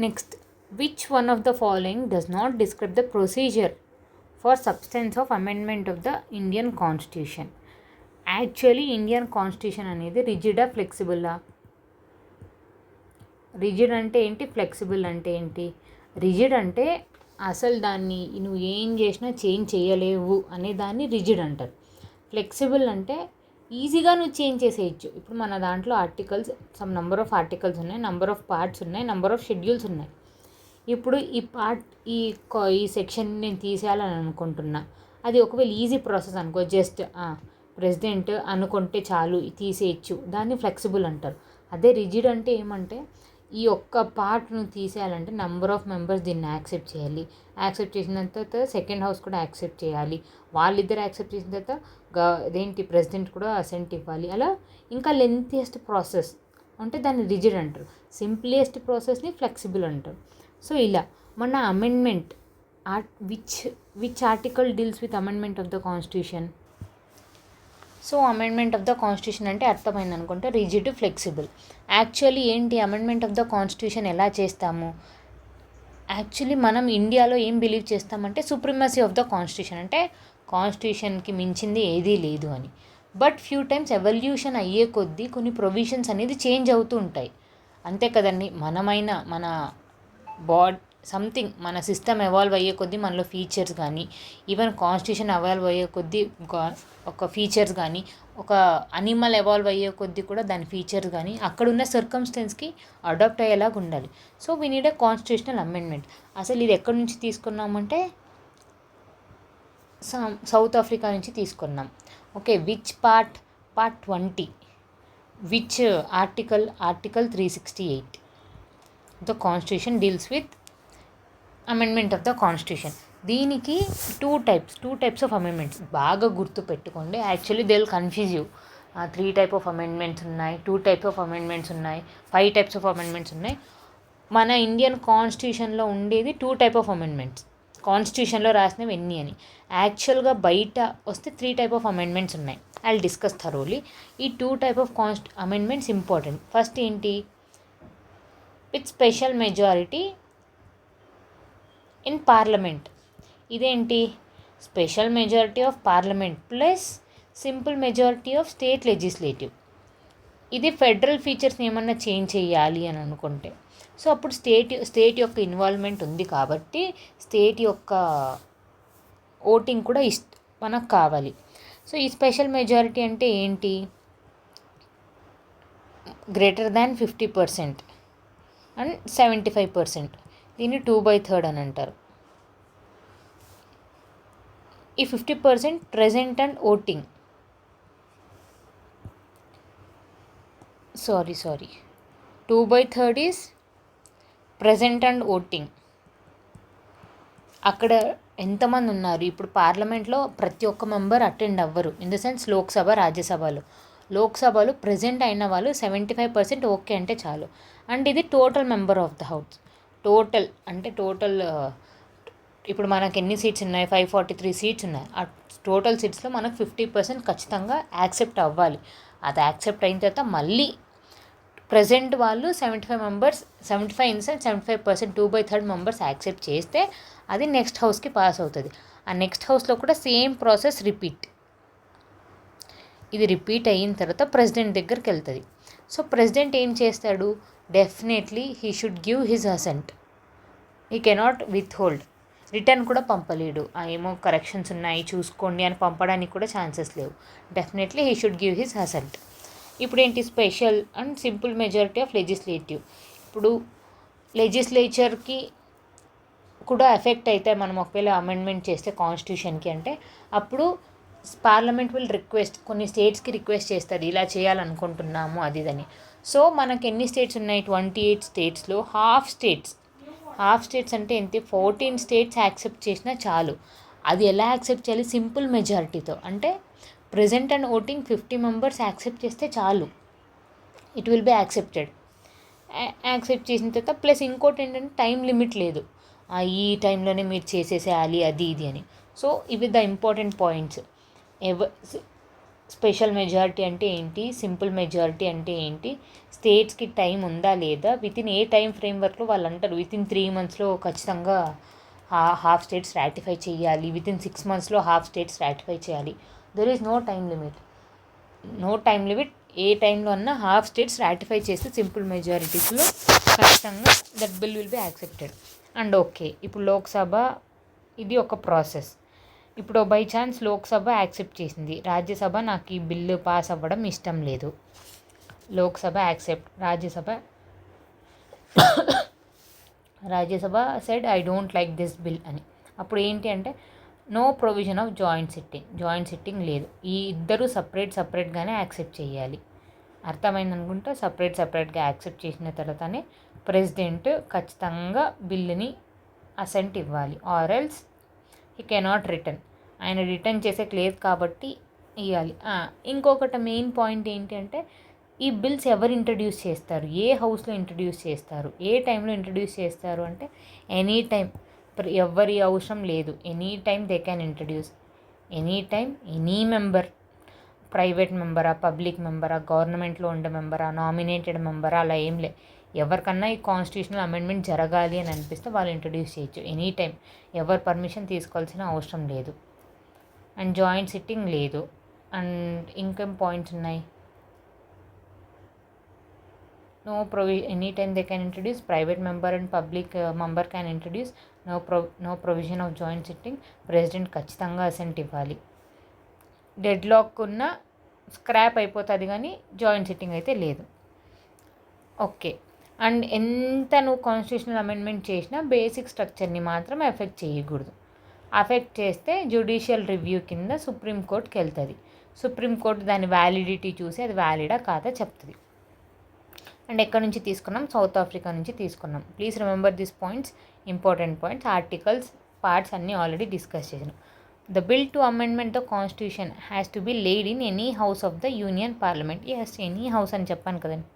Next, which one of the following does not describe the procedure for substance of amendment of the Indian constitution? Actually Indian constitution అనేది రిజిడా, ఫ్లెక్సిబుల్లా? Rigid అంటే ఏంటి, flexible అంటే ఏంటి? Rigid అంటే అసలు దాన్ని నువ్వు ఏం చేసినా చేంజ్ చేయలేవు అనే దాన్ని రిజిడ్ అంటారు. ఫ్లెక్సిబుల్ అంటే ఈజీగా నువ్వు చేంజ్ చేసేయచ్చు. ఇప్పుడు మన దాంట్లో articles, some number of articles ఉన్నాయి, నెంబర్ ఆఫ్ పార్ట్స్ ఉన్నాయి, నెంబర్ ఆఫ్ షెడ్యూల్స్ ఉన్నాయి. ఇప్పుడు ఈ పార్ట్ ఈ సెక్షన్ నేను తీసేయాలని అనుకుంటున్నా, అది ఒకవేళ ఈజీ ప్రాసెస్ అనుకో, జస్ట్ ప్రెసిడెంట్ అనుకుంటే చాలు తీసేయచ్చు, దాన్ని ఫ్లెక్సిబుల్ అంటారు. అదే రిజిడ్ అంటే ఏమంటే ఈ ఒక్క పార్ట్ను తీసేయాలంటే నెంబర్ ఆఫ్ మెంబర్స్ దీన్ని యాక్సెప్ట్ చేయాలి. యాక్సెప్ట్ చేసిన తర్వాత సెకండ్ హౌస్ కూడా యాక్సెప్ట్ చేయాలి. వాళ్ళిద్దరు యాక్సెప్ట్ చేసిన తర్వాత అదేంటి ప్రెసిడెంట్ కూడా అసెంట్ ఇవ్వాలి. అలా ఇంకా లెంతియెస్ట్ ప్రాసెస్ అంటే దాన్ని రిజిడ్ అంటారు. సింప్లెస్ట్ ప్రాసెస్ని ఫ్లెక్సిబుల్ అంటారు. సో ఇలా మన amendment which article deals with amendment of the constitution? So amendment of the constitution అంటే అర్థమైంది అనుకుంటే రిజిడ్, ఫ్లెక్సిబుల్. యాక్చువల్లీ ఏంటి అమెండ్మెంట్ ఆఫ్ ద కాన్స్టిట్యూషన్ ఎలా చేస్తాము? యాక్చువల్లీ మనం ఇండియాలో ఏం బిలీవ్ చేస్తామంటే సుప్రీమసీ ఆఫ్ ద కాన్స్టిట్యూషన్, అంటే కాన్స్టిట్యూషన్కి మించింది ఏదీ లేదు అని. బట్ ఫ్యూ టైమ్స్ ఎవల్యూషన్ అయ్యే కొద్దీ కొన్ని ప్రొవిజన్స్ అనేది చేంజ్ అవుతూ ఉంటాయి. అంతే కదండి, మన సంథింగ్ మన సిస్టమ్ ఎవాల్వ్ అయ్యే కొద్దీ మనలో ఫీచర్స్ కానీ, ఈవెన్ కాన్స్టిట్యూషన్ ఎవాల్వ్ అయ్యే కొద్దీ ఒక ఫీచర్స్ కానీ, ఒక అనిమల్ ఎవాల్వ్ అయ్యే కొద్దీ కూడా దాని ఫీచర్స్ కానీ అక్కడున్న సర్కమ్స్టెన్స్కి అడాప్ట్ అయ్యేలాగా ఉండాలి. So we need a constitutional amendment. అసలు ఇది ఎక్కడి నుంచి తీసుకున్నామంటే సౌత్ ఆఫ్రికా నుంచి తీసుకున్నాం. Okay, which part 20, which article 368 the constitution deals with amendment of the constitution. దీనికి టూ టైప్స్ ఆఫ్ అమెండ్మెంట్స్ బాగా గుర్తు పెట్టుకోండి. Actually they will confuse you. 3 types of amendments ఉన్నాయి, 2 types ఆఫ్ అమెండ్మెంట్స్ ఉన్నాయి, 5 types ఆఫ్ అమెండ్మెంట్స్ ఉన్నాయి. మన Indian కాన్స్టిట్యూషన్లో ఉండేది 2 types ఆఫ్ అమెండ్మెంట్స్. కాన్స్టిట్యూషన్లో రాసినవి ఎన్ని అని. యాక్చువల్గా బయట వస్తే 3 types ఆఫ్ అమెండ్మెంట్స్ ఉన్నాయి. I will discuss thoroughly. ఈ 2 types of amendments important. First ఏంటి, with special majority in parliament. ఇదేంటి, special majority of parliament plus simple majority of state legislative. ఇది ఫెడరల్ ఫీచర్స్ని ఏమన్నా చేంజ్ చేయాలి అని అనుకుంటే, సో అప్పుడు స్టేట్ యొక్క ఇన్వాల్వ్మెంట్ ఉంది కాబట్టి స్టేట్ యొక్క ఓటింగ్ కూడా మనకు కావాలి. సో ఈ స్పెషల్ మెజారిటీ అంటే ఏంటి, గ్రేటర్ దాన్ 50% అండ్ 75%. దీన్ని 2/3 అని అంటారు. ఈ 50% present and voting, sorry 2/3 is present and voting. అక్కడ ఎంతమంది ఉన్నారు, ఇప్పుడు పార్లమెంట్లో ప్రతి ఒక్క మెంబర్ అటెండ్ అవ్వరు. ఇన్ ద సెన్స్ లోక్సభ, లోక్సభలో ప్రెజెంట్ అయిన వాళ్ళు 75% ఓకే అంటే చాలు. అండ్ ఇది total member of the house. Total ఇప్పుడు మనకు ఎన్ని సీట్స్ ఉన్నాయి, 543 సీట్స్ ఉన్నాయి. ఆ టోటల్ సీట్స్లో మనకు 50% ఖచ్చితంగా యాక్సెప్ట్ అవ్వాలి. అది యాక్సెప్ట్ అయిన తర్వాత మళ్ళీ ప్రజెంట్ వాళ్ళు 75 ఇన్ సెన్స్ 75%, 2/3 మెంబర్స్ యాక్సెప్ట్ చేస్తే అది నెక్స్ట్ హౌస్కి పాస్ అవుతుంది. ఆ నెక్స్ట్ హౌస్లో కూడా సేమ్ ప్రాసెస్ రిపీట్. ఇది రిపీట్ అయిన తర్వాత ప్రెసిడెంట్ దగ్గరికి వెళ్తుంది. సో ప్రెసిడెంట్ ఏం చేస్తాడు, definitely he should give his assent. He cannot withhold. Return కూడా పంపలేడు. ఏమో కరెక్షన్స్ ఉన్నాయి చూసుకోండి అని పంపడానికి కూడా ఛాన్సెస్ లేవు. Definitely he should give his assent. ఇప్పుడు ఏంటి, special and simple majority of legislative. ఇప్పుడు లెజిస్లేచర్కి కూడా ఎఫెక్ట్ అయితే మనం ఒకవేళ అమెండ్మెంట్ చేస్తే కాన్స్టిట్యూషన్కి అంటే అప్పుడు పార్లమెంట్ విల్ రిక్వెస్ట్, కొన్ని స్టేట్స్కి రిక్వెస్ట్ చేస్తుంది ఇలా చేయాలనుకుంటున్నాము అది ఇదని. సో మనకు ఎన్ని స్టేట్స్ ఉన్నాయి, 28 స్టేట్స్లో హాఫ్ స్టేట్స్ అంటే ఎంత, 14 స్టేట్స్ యాక్సెప్ట్ చేసినా చాలు. అది ఎలా యాక్సెప్ట్ చేయాలి, సింపుల్ మెజారిటీతో. అంటే present and voting 50 members accept చేస్తే చాలు, it will be accepted. Accept చేసిన తర్వాత ప్లస్ ఇంకోటి ఏంటంటే టైం లిమిట్ లేదు, ఈ టైంలోనే మీరు చేసేసేయాలి అది ఇది అని. సో ఇవి the important points. Special majority అంటే ఏంటి, సింపుల్ మెజారిటీ అంటే ఏంటి, స్టేట్స్కి టైం ఉందా లేదా, వితిన్ ఏ టైం ఫ్రేమ్వర్క్లో వాళ్ళు అంటారు వితిన్ 3 monthsలో ఖచ్చితంగా హాఫ్ స్టేట్స్ రాటిఫై చేయాలి, వితిన్ 6 monthsలో హాఫ్ స్టేట్స్ రాటిఫై చేయాలి. There is no time limit. ఏ టైంలో అన్నా హాఫ్ స్టేట్స్ రాటిఫై చేస్తే సింపుల్ మెజారిటీస్లో ఖచ్చితంగా that bill will be accepted. And okay, ఇప్పుడు లోక్సభ ఇది ఒక ప్రాసెస్. ఇప్పుడు బై ఛాన్స్ లోక్సభ యాక్సెప్ట్ చేసింది, రాజ్యసభ నాకు ఈ బిల్లు పాస్ అవ్వడం ఇష్టం లేదు, Lok Sabha accept, Rajya Sabha said I don't like this bill అని. అప్పుడు ఏంటి అంటే no provision of joint sitting లేదు, ఈ ఇద్దరు సపరేట్గానే యాక్సెప్ట్ చేయాలి. అర్థమైంది అనుకుంటా. సపరేట్గా యాక్సెప్ట్ చేసిన తర్వాతనే ప్రెసిడెంట్ ఖచ్చితంగా బిల్లుని అసెంట్ ఇవ్వాలి, or else he cannot return. ఆయన రిటర్న్ చేసేకి లేదు కాబట్టి ఇవ్వాలి. ఇంకొకటి మెయిన్ పాయింట్ ఏంటి అంటే ఈ బిల్స్ ఎవరు ఇంట్రడ్యూస్ చేస్తారు, ఏ హౌస్లో ఇంట్రడ్యూస్ చేస్తారు, ఏ టైంలో ఇంట్రడ్యూస్ చేస్తారు అంటే ఎనీ టైం, ఎవరి అవసరం లేదు, any time they can introduce, any time any member, private మెంబరా, పబ్లిక్ మెంబరా, గవర్నమెంట్లో ఉండే మెంబరా, నామినేటెడ్ మెంబరా, అలా ఏం లే, ఎవరికన్నా ఈ కాన్స్టిట్యూషనల్ అమెండ్మెంట్ జరగాలి అని అనిపిస్తే వాళ్ళు ఇంట్రడ్యూస్ చేయొచ్చు ఎనీ టైం, ఎవరు పర్మిషన్ తీసుకోవాల్సిన అవసరం లేదు. అండ్ జాయింట్ సిట్టింగ్ లేదు. అండ్ ఇంకేం పాయింట్స్ ఉన్నాయి, any time they can introduce, private member and public member can introduce, no provision of joint sitting, president ఖచ్చితంగా అసెంట్ ఇవ్వాలి, డెడ్ లాక్ ఉన్న స్క్రాప్ అయిపోతుంది కానీ జాయింట్ సిట్టింగ్ అయితే లేదు. ఓకే. అండ్ ఎంత నువ్వు కాన్స్టిట్యూషనల్ అమెండ్మెంట్ చేసినా బేసిక్ స్ట్రక్చర్ని మాత్రం ఎఫెక్ట్ చేయకూడదు. అఫెక్ట్ చేస్తే జ్యుడిషియల్ రివ్యూ కింద సుప్రీంకోర్టుకి వెళ్తుంది. సుప్రీంకోర్టు దాని వ్యాలిడిటీ చూసి అది వ్యాలిడా కాదా చెప్తుంది. అండ్ ఎక్కడి నుంచి తీసుకున్నాం, సౌత్ ఆఫ్రికా నుంచి తీసుకున్నాం. Please remember this points, important points. Articles parts అన్నీ ఆల్రెడీ డిస్కస్ చేసినాం. The bill to amendment the constitution has to be laid in any house of the union parliament. Yes, any house అని చెప్పాను కదండి.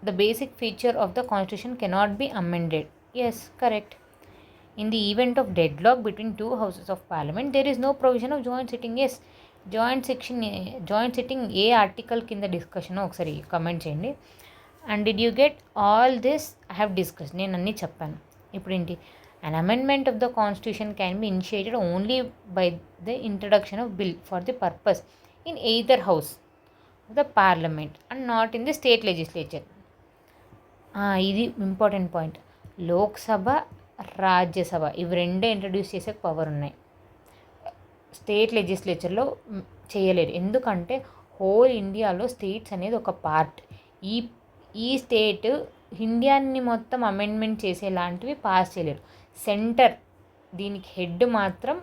The basic feature of the constitution cannot be amended. Yes, correct. In the event of deadlock between two houses of parliament, there is no provision of joint sitting. Yes, joint sitting A article కింద discussion ఒకసారి comment చేయండి. And did you get all this? I have discuss, నేను అన్నీ చెప్పాను. ఇప్పుడు ఏంటి, an amendment of the constitution can be initiated only by the introduction of bill for the purpose in either house of the parliament and not in the state legislature. ఇది important point. Lok Sabha, Rajya Sabha ఇవి రెండే introduce చేసే power ఉన్నాయి, state లెజిస్లేచర్లో చేయలేరు. ఎందుకంటే whole ఇండియాలో states అనేది ఒక పార్ట్. ఈ స్టేట్ ఇండియాని మొత్తం అమెండ్మెంట్ చేసేలాంటివి పాస్ చేయలేరు. సెంటర్ దీనికి హెడ్ మాత్రం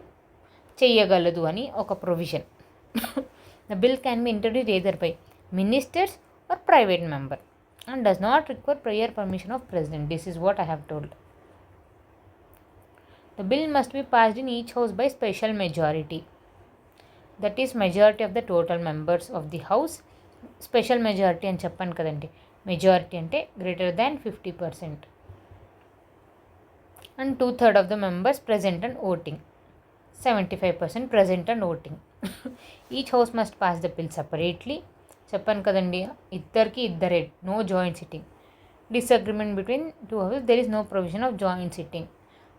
చెయ్యగలదు అని ఒక provision. The bill can be introduce either by ministers or private member and does not require prior permission of president. This is what I have told. The bill must be passed in each house by special majority, that is majority of the total members of the house. Special majority అని చెప్పాను కదండి, majority అంటే greater than 50% and 2/3 of the members present and voting, 75% present and voting. Each house must pass the bill separately. చెప్పాను కదండి, ఇద్దరే, no joint sitting. Disagreement between two houses, there is no provision of joint sitting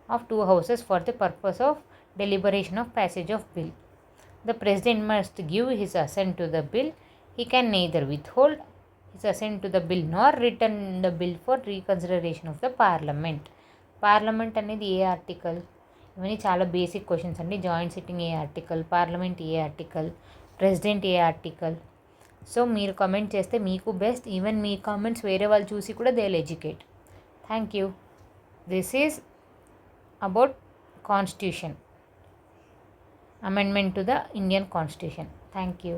of two houses for the purpose of deliberation of passage of bill. The president must give his assent to the bill. He can neither withhold his assent to the bill nor return the bill for reconsideration of the parliament. Parliament అనేది ఏ article? ఇవన్నీ చాలా basic questions అండి. Joint sitting ఏ article, parliament ఏ article, president ఏ article. So మీరు comment చేస్తే మీకు best. Even మీ comments వేరే వాళ్ళు చూసి కూడా they will educate. Thank you. This is about constitution, amendment to the Indian constitution. Thank you.